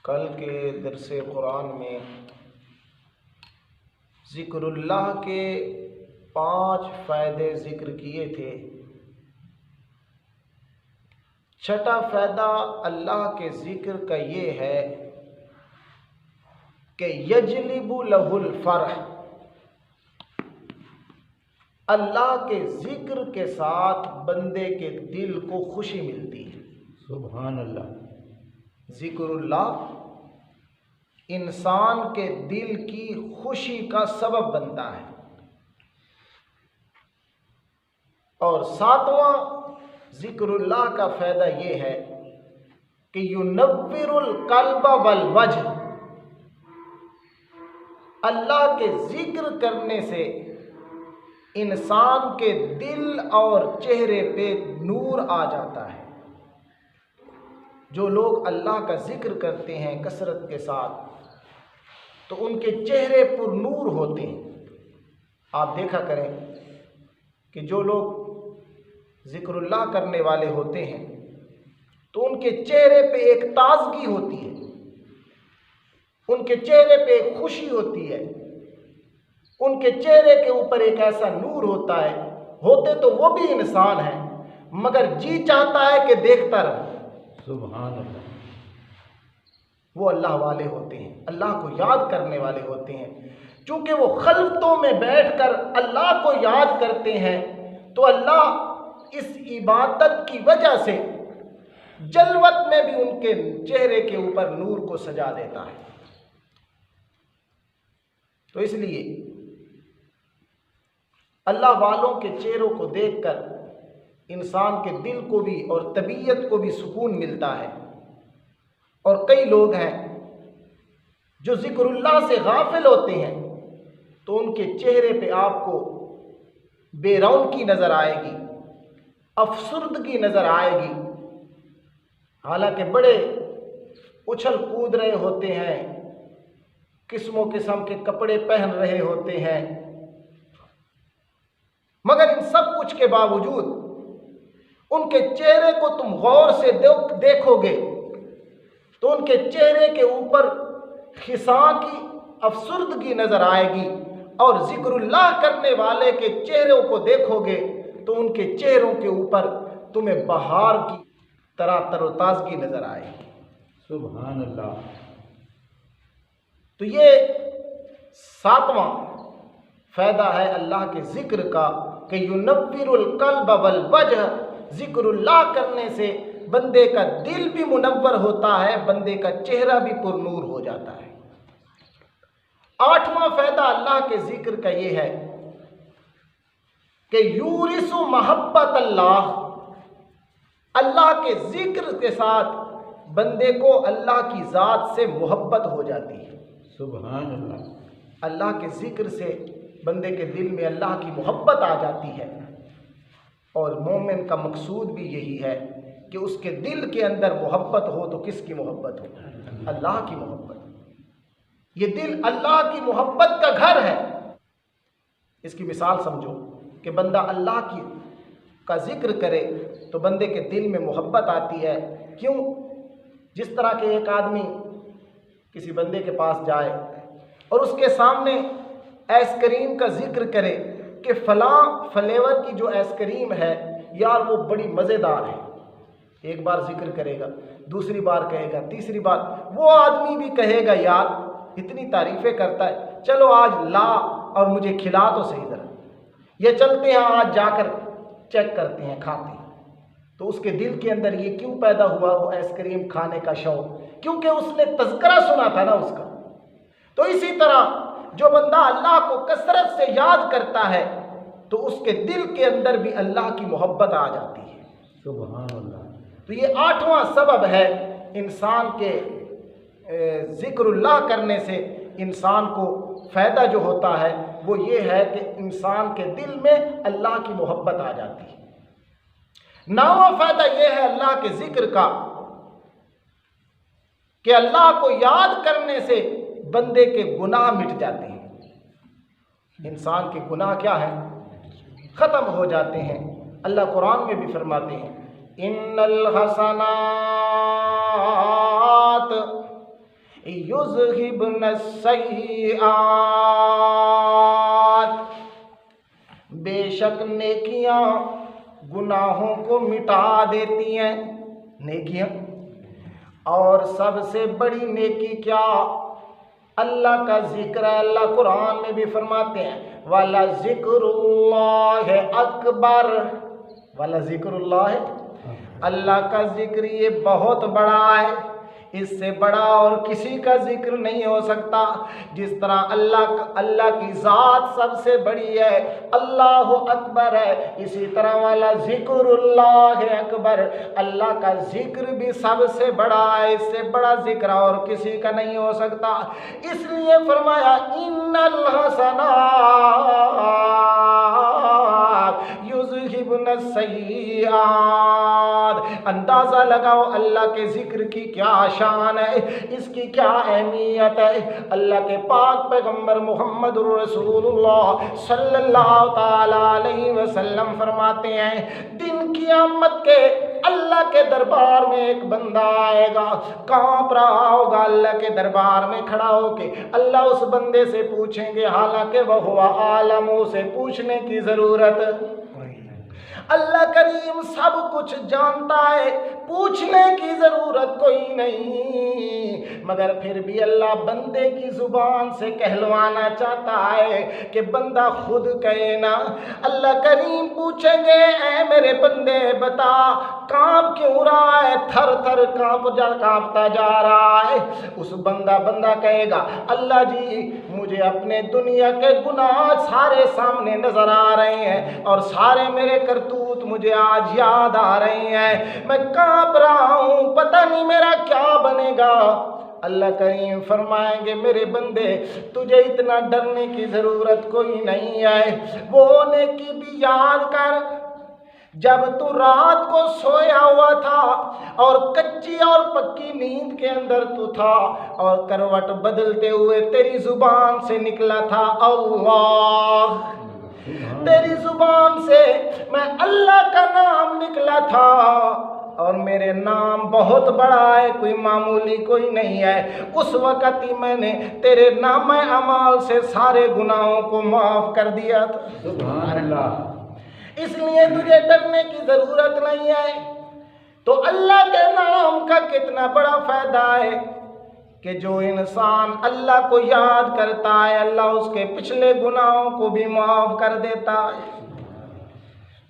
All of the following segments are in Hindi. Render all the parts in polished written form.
कल के दरसे कुरान में ज़िक्रुल्लाह के 5 फ़ायदे ज़िक्र किए थे। छठा फ़ायदा अल्लाह के ज़िक्र का ये है कि यजलिबु लहुल फ़रह, अल्लाह के ज़िक्र के साथ बंदे के दिल को खुशी मिलती है। सुभान अल्लाह। ज़िक्रुल्लाह इंसान के दिल की खुशी का सबब बनता है। और 7वां ज़िक्रुल्लाह का फ़ायदा ये है कि युनव्विरुल क़ल्ब वल वज्ह, अल्लाह के ज़िक्र करने से इंसान के दिल और चेहरे पे नूर आ जाता है। जो लोग अल्लाह का ज़िक्र करते हैं कसरत के साथ तो उनके चेहरे पर नूर होते हैं। आप देखा करें कि जो लोग ज़िक्रुल्लाह करने वाले होते हैं तो उनके चेहरे पे एक ताजगी होती है, उनके चेहरे पे एक खुशी होती है, उनके चेहरे के ऊपर एक ऐसा नूर होता है। होते तो वो भी इंसान हैं मगर जी चाहता है कि देखता रहो। सुभान अल्लाह। वो अल्लाह वाले होते हैं, अल्लाह को याद करने वाले होते हैं। चूँकि वो खल्वतों में बैठकर अल्लाह को याद करते हैं तो अल्लाह इस इबादत की वजह से जलवत में भी उनके चेहरे के ऊपर नूर को सजा देता है। तो इसलिए अल्लाह वालों के चेहरों को देखकर इंसान के दिल को भी और तबीयत को भी सुकून मिलता है। और कई लोग हैं जो ज़िक्रुल्लाह से गाफिल होते हैं तो उनके चेहरे पे आपको बेरौनकी नज़र आएगी, अफसुर्दगी नज़र आएगी। हालांकि बड़े उछल कूद रहे होते हैं, किस्मों किस्म के कपड़े पहन रहे होते हैं, मगर इन सब कुछ के बावजूद उनके चेहरे को तुम गौर से देखोगे तो उनके चेहरे के ऊपर खिसा की अफसुर्दगी नज़र आएगी। और ज़िक्रुल्लाह करने वाले के चेहरों को देखोगे तो उनके चेहरों के ऊपर तुम्हें बहार की तरह तरोताज़गी नज़र आएगी। सुभान अल्लाह। तो ये 7वां फ़ायदा है अल्लाह के ज़िक्र का कि युनव्विरुल क़ल्ब वल वज्ह, ज़िक्रुल्लाह करने से बंदे का दिल भी मुनव्वर होता है, बंदे का चेहरा भी पुरनूर हो जाता है। 8वां फ़ायदा अल्लाह के ज़िक्र का ये है कि यूरिसु मोहब्बत अल्लाह, अल्लाह के ज़िक्र के साथ बंदे को अल्लाह की ज़ात से मोहब्बत हो जाती है। सुभान अल्लाह। अल्लाह के ज़िक्र से बंदे के दिल में अल्लाह की मोहब्बत आ जाती है। और मोमिन का मकसूद भी यही है कि उसके दिल के अंदर मोहब्बत हो तो किसकी मोहब्बत हो? अल्लाह की मोहब्बत। ये दिल अल्लाह की मोहब्बत का घर है। इसकी मिसाल समझो कि बंदा अल्लाह का ज़िक्र करे तो बंदे के दिल में मोहब्बत आती है। क्यों? जिस तरह के एक आदमी किसी बंदे के पास जाए और उसके सामने आइसक्रीम का ज़िक्र करे कि फ़लाँ फ्लेवर की जो आइसक्रीम है यार वो बड़ी मज़ेदार है, एक बार ज़िक्र करेगा, दूसरी बार कहेगा, तीसरी बार वो आदमी भी कहेगा यार इतनी तारीफ़ें करता है, चलो आज ला और मुझे खिला तो सही ज़रा, ये चलते हैं आज जाकर चेक करते हैं, खाते हैं। तो उसके दिल के अंदर ये क्यों पैदा हुआ वो आइसक्रीम खाने का शौक़? क्योंकि उसने तज़किरा सुना था ना उसका। तो इसी तरह जो बंदा अल्लाह को कसरत से याद करता है तो उसके दिल के अंदर भी अल्लाह की मोहब्बत आ जाती है। सुभान अल्लाह। तो ये 8वां सबब है इंसान के ज़िक्रुल्लाह करने से इंसान को फ़ायदा जो होता है वो ये है कि इंसान के दिल में अल्लाह की मोहब्बत आ जाती है। 9वां फ़ायदा ये है अल्लाह के ज़िक्र का कि अल्लाह को याद करने से बंदे के गुनाह मिट जाते हैं। इंसान के गुनाह क्या है? ख़त्म हो जाते हैं। अल्लाह कुरान में भी फरमाते हैं इन्नल हसनात युज़हिबन सय्यात, बेशक नेकियां गुनाहों को मिटा देती हैं। नेकियां, और सबसे बड़ी नेकी क्या? अल्लाह का जिक्र है। अल्लाह कुरान में भी फरमाते हैं वाला ज़िक्रुल्लाह अकबर, वाला ज़िक्रुल्लाह, अल्लाह का जिक्र ये बहुत बड़ा है, इससे बड़ा और किसी का जिक्र नहीं हो सकता। जिस तरह अल्लाह की ज़ात सबसे बड़ी है, अल्लाह अकबर है, इसी तरह वाला ज़िक्रुल्लाह अकबर, अल्लाह का जिक्र भी सबसे बड़ा है, इससे बड़ा जिक्र और किसी का नहीं हो सकता। इसलिए फरमाया इन्नल हसनात युज़हिबन सय्यात। अंदाज़ा लगाओ अल्लाह के जिक्र की क्या शान है, इसकी क्या अहमियत है। अल्लाह के पाक पैगंबर मुहम्मदुर रसूलुल्लाह सल्लल्लाहु ताला अलैहि वसल्लम फरमाते हैं दिन क़यामत के अल्लाह के दरबार में एक बंदा आएगा, कांप रहा होगा, अल्लाह के दरबार में खड़ा होके अल्लाह उस बंदे से पूछेंगे, हालांकि वह हुआ आलम, उसे पूछने की ज़रूरत, अल्लाह करीम सब कुछ जानता है, पूछने की ज़रूरत कोई नहीं, मगर फिर भी अल्लाह बंदे की ज़ुबान से कहलवाना चाहता है कि बंदा खुद कहे ना। अल्लाह करीम पूछेंगे ऐ मेरे बंदे बता कांप क्यों रहा है, थर थर कांपता जा रहा है। उस बंदा कहेगा अल्लाह जी मुझे अपने दुनिया के गुनाह सारे सामने नज़र आ रहे हैं और सारे मेरे करतूत मुझे आज याद आ रहे हैं, मैं कांप रहा हूँ, पता नहीं मेरा क्या बनेगा। अल्लाह करीम फरमाएंगे मेरे बंदे तुझे इतना डरने की ज़रूरत कोई नहीं है, वो नेकी भी याद कर जब तू रात को सोया हुआ था और कच्ची और पक्की नींद के अंदर तू था और करवट बदलते हुए तेरी जुबान से निकला था अल्लाह, तेरी जुबान से मैं अल्लाह का नाम निकला था और मेरे नाम बहुत बड़ा है, कोई मामूली कोई नहीं है। उस वक़्त ही मैंने तेरे नाम अमाल से सारे गुनाहों को माफ़ कर दिया था। सुभान अल्लाह। इसलिए तुझे डरने की ज़रूरत नहीं है। तो अल्लाह के नाम का कितना बड़ा फ़ायदा है कि जो इंसान अल्लाह को याद करता है अल्लाह उसके पिछले गुनाहों को भी माफ़ कर देता है।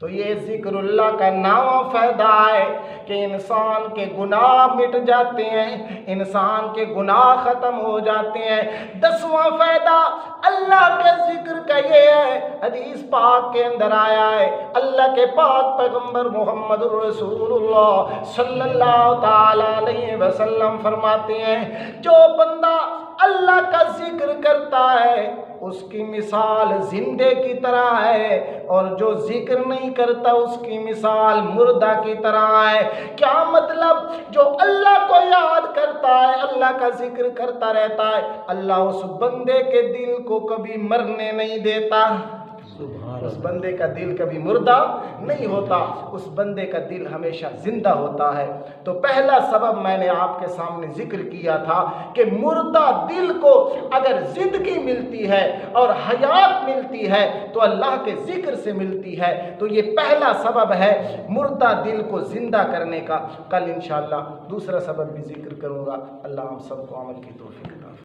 तो ये ज़िक्रुल्लाह का नाम फ़ायदा है कि इंसान के गुनाह मिट जाते हैं, इंसान के गुनाह ख़त्म हो जाते हैं। 10वां फ़ायदा अल्लाह के ज़िक्र का ये है, हदीस पाक के अंदर आया है, अल्लाह के पाक पैगंबर मोहम्मद रसूलुल्लाह सल्लल्लाहु ताला अलैहि वसल्लम फरमाते हैं जो बंदा अल्लाह का ज़िक्र करता है उसकी मिसाल जिंदे की तरह है और जो जिक्र नहीं करता उसकी मिसाल मुर्दा की तरह है। क्या मतलब? जो अल्लाह को याद करता है, अल्लाह का जिक्र करता रहता है, अल्लाह उस बंदे के दिल को कभी मरने नहीं देता। उस बंदे का दिल कभी मुर्दा नहीं होता, उस बंदे का दिल हमेशा जिंदा होता है। तो पहला सबब मैंने आपके सामने जिक्र किया था कि मुर्दा दिल को अगर जिंदगी मिलती है और हयात मिलती है तो अल्लाह के जिक्र से मिलती है। तो ये पहला सबब है मुर्दा दिल को जिंदा करने का। कल इंशाअल्लाह दूसरा सबब भी जिक्र करूँगा। अल्लाह हम सबको अमल की तौफीक